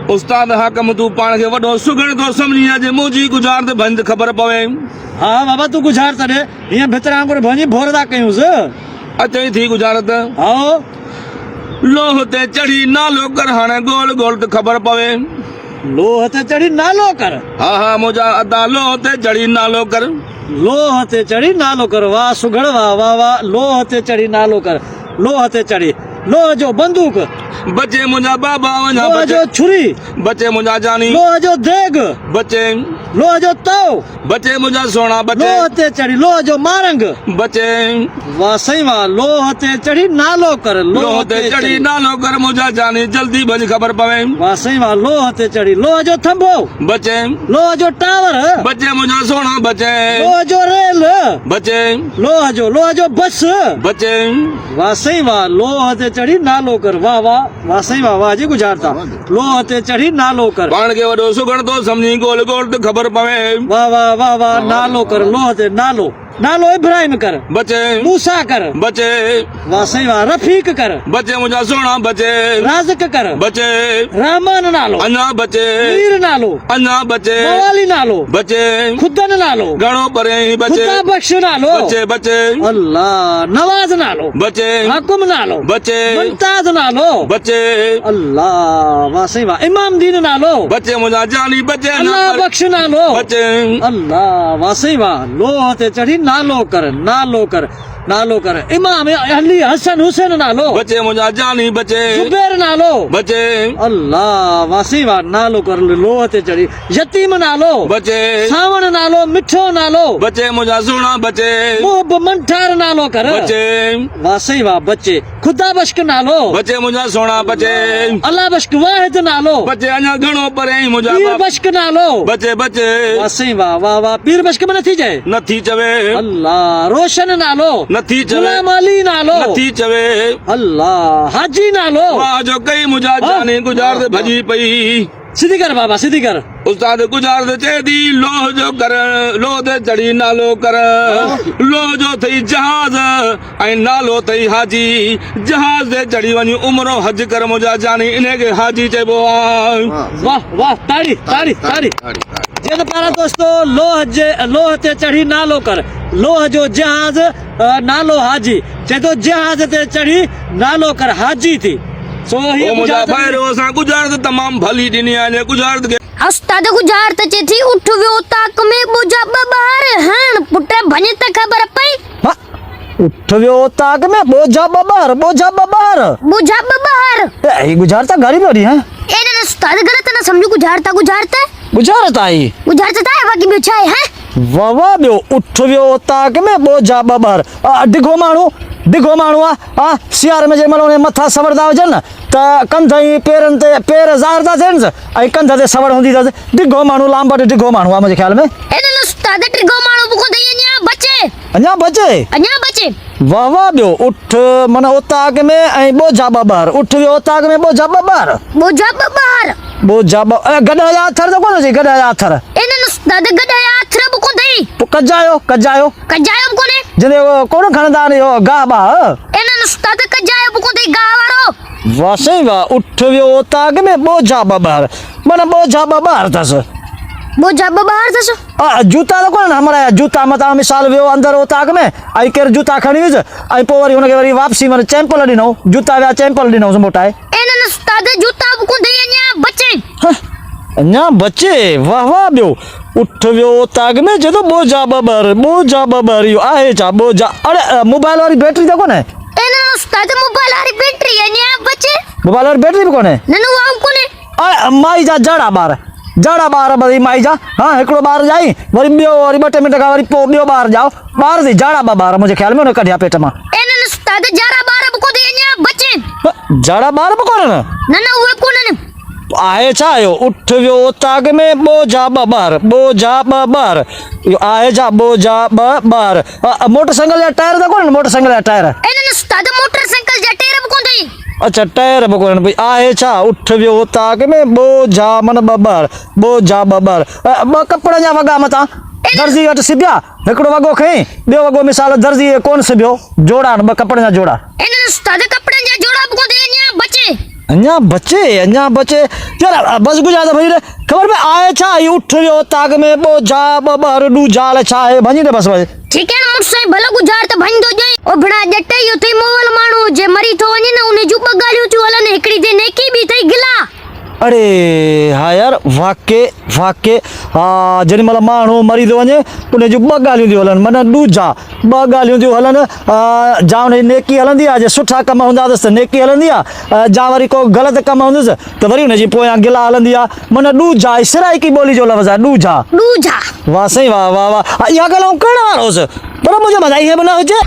उस्ताद हाकम तू पान के वडो सुगण तो समझिया जे मुजी गुजार ते बंद खबर पवे। हाँ बाबा तू गुजार तने ये भितर आंगुर भंजी भोरदा कयूस। अचई थी गुजारत आओ लोह ते चढ़ी नालो कर हाणे गोल गोल ते खबर पवे। लोह ते चढ़ी नालो कर। हा हा मुजा अदा लोह ते चढ़ी नालो कर। लोह ते चढ़ी नालो कर वाह सुगड़ वाह वाह वाह। लोह ते चढ़ी नालो कर। लोह ते चढ़ी लोह जो बंदूक। बचे मुजा बाबा वना लोह जो छुरी। बचे मुजा जानी। लोह जो देग। बचे लोह जो तव। बचे मुजा सोना बचे। लोह ते चढ़ी लोह जो मारंग। बचे वाह सही वाह। लोह ते चढ़ी नालो कर। लोह ते चढ़ी नालो कर मुजा जानी जल्दी बंद खबर पवे। वाह सही वाह। लोह ते चढ़ी लोह जो थंभो। बचे लोह जो टावर। बचे मुजा सोना बचे। लोह जो रेल। बचे लोह जो बस। बचे वाह सही वाह। लोह ते चढ़ी नालो कर वाह वाह वाह सही वाह वाह जी गुजारता। लोह ते चढ़ी नालो कर। पान के वडो सुगण तो समझी गोल गोल ते खबर पवे। वाह वाह वाह वाह। नालो कर लोह ते नालो। नालो इब्राहिम कर। बचे मूसा कर। बचे वाह सही वाह। रफीक कर। बचे मुजा सोना बचे। राज़िक कर। बचे रहमान नालो। अन्ना बचे मीर नालो। अन्ना बचे मवाली नालो। बचे खुदन नालो। गणो परे ही बचे। खुदा बख्श नालो। बचे बचे अल्लाह नवाज नालो। बचे हाकुम नालो। बचे मुमताज नालो। बचे अल्लाह वाह सही वाह। इमाम दीन नालो। बचे मुजा जानी बचे अल्लाह बख्श नालो। बचे अल्लाह वाह सही वाह। लोह ते चढ़ी नालो कर। नालो कर नालो कर। इमाम अली हसन हुसैन नालो। बचे मुजा जानी बचे जुबैर नालो। बचे अल्लाह वाह सही वाह। नालो कर लोह ते चढ़ी। यतीम नालो। बचे सावण नालो। मिठो नालो। बचे मुजा सोना बचे मुहब मंठार नालो कर। बचे वाह सही वाह। बच्चे खुदा बश्क नालो। बचे मुजा सोना बचे अल्लाह बश्क वाहिद नालो। बचे अञा घणो परे ही मुजा पीर बश्क नालो। बचे बचे वाह सही वाह वाह वाह। पीर बश्क में नथी जाए। नथी चवे अल्लाह रोशन नालो। नथी चवे गुलाम अली नालो। नथी चवे अल्लाह हाजी नालो। वाह जो कई मुजा जानी गुजार ते भजी पई। सीधी कर बाबा सीधी कर। उस्ताद गुजार ते चए दी लोह जो कर। लोह ते चढ़ी नालो कर। लोह जो थई जहाज ऐं नालो थई हाजी। जहाज ते चढ़ी वञी उमरो हज कर मुजा जानी इन खे हाजी चइबो आहे। वाह वाह ताड़ी ताड़ी ताड़ी। जिन पारा दोस्तों लोह ते चढ़ी नालो कर। लोह जो जहाज नालो हाजी। चे तो जहाज ते चढ़ी नालो कर हाजी थी। सो ही ओ मुजा भैरो असां गुजार ते तमाम भली ॾिनी आहे गुजार के उस्ताद गुजार त चे थी उठ वियो ताक में बुझा बबार हण पुट भञ त खबर पई। उठ वियो ताक में बोझा बबार। बोझा बबार बुझा बबार। ए गुजारता गाड़ी में है। एने उस्ताद गलत न समझो। गुजारता गुजारता आई गुजारता है बाकी बियो छाए है। वाह वाह बियो उठ वियो ताक में बोझा बबार। डिघो माण्हू आ सियार में जंहिं महिल मथा सवरदा हुजनि न त कंध ऐं पेरनि ते पेर ज़ाहिर था थियनि ऐं कंध ते सवड़ हूंदी अथसि। डिघो माण्हू लांबट डिघो माण्हू आहे मुंहिंजे ख़्याल में। एने उस्ताद डिघो माण्हू बुको दई अञा बचे। वाह वाह बियो उठ माना उताक में ऐं बोझा बबार। उठ वियो उताक में बोझा बबार। गॾाया अथर त कोन अचे। गॾाया अथर एने उस्ताद गॾाया अथर बुको दई। कजायो कोने जने कोन खणंदा आहिनि इहो गाह बाह। एने उस्ताद कजायो बुको दई गाह वारो। वाह सही वाह। उठ वियो उताक में बोझा बबार माना बोझा बबार अथसि। बोझा बबार अथसि। जूता त कोन हमारा जूता मता मिसाल वियो अंदर उताक में ऐं केरु जूता खणी वियुसि ऐं पोइ वरी हुनखे वरी वापसी माना चैंपल ॾिनो। जूता विया चैंपल ॾिनोसि मोटाए। एने उस्ताद जूता बुको दई अञा बचे। वाह वाह बियो उठ वियो उताक में जे तो बोझा बबार इहो आहे छा बोझा। अरे मोबाइल वारी बैटरी त कोन्हे। एने उस्ताद मोबाइल वारी बैटरी अञा बचे। मोबाइल वारी बैटरी बि कोन्हे। न वाऊ कोन्हे। माई जा जड़ा ॿार वरी माई जा। हाँ हिकिड़ो ॿार ॼाई वरी ॿियो वरी 2 मिंट खां वरी पोइ ॿियो ॿार ॼाओ। ॿार थी जड़ा ॿार मुंहिंजे ख़्याल में हुन कढिया पेट मां। एने उस्ताद जड़ा ॿार बुको दई अञा बचे। जड़ा ॿार बि कोन्हनि। न उहे कोन्हनि। आहे छा इहो उठ वियो उताक में बोझा बबार इहो आहे छा बोझा बबार। मोटरसाइकिल जा टायर त कोन्हनि। मोटरसाइकिल जा टायर एने उस्ताद मोटरसाइकिल जा टायर बुको दई। अच्छा टायर बि कोन्हनि भई आहे छा उठ वियो उताक में बोझा मन बबार। ॿ कपिड़े जा वॻा मथां दर्जी वटि सिबिया। हिकिड़ो वॻो खई ॿियो वॻो मिसाल दर्जी कोन सिबियो। जोड़ा 2 कपिड़े जा जोड़ा। एने उस्ताद कपिड़े जा जोड़ा बुको दई अञा बचे। अञा बचे यार बस गुजारा भई रे खबर में आए छा ई उठ वियो ताक में बोझा बबर डूजाल छा है भनी रे बस ठीक है ना मुझसे भलो गुजार त भन दो जई ओ भणा जटे यो थई मोवल माणू जे मरी थो वने न उने जु बगाड़ियो छु हलन एकड़ी जे नेकी भी थई गिला अरे हाँ यार वाके जॾहिं महिल माण्हू मरी थो वञे उन जूं ॿ ॻाल्हियूं थियूं हलनि माना ॾूजा ॿ ॻाल्हियूं थियूं हलनि जा हुन जी नेकी हलंदी आहे जे सुठा कम हूंदा अथसि त नेकी हलंदी आहे जा वरी को ग़लति कमु हूंदुसि त वरी हुनजी पोयां गिला हलंदी आहे माना ॾूजा सिराइकी ॿोली जो लफ़्ज़ आहे ॾूजा दूजा वाह साईं वाह इहा ॻाल्हि आउं करण वारो हुउसि पर मुंहिंजो मज़ाक इहे बि न हुजे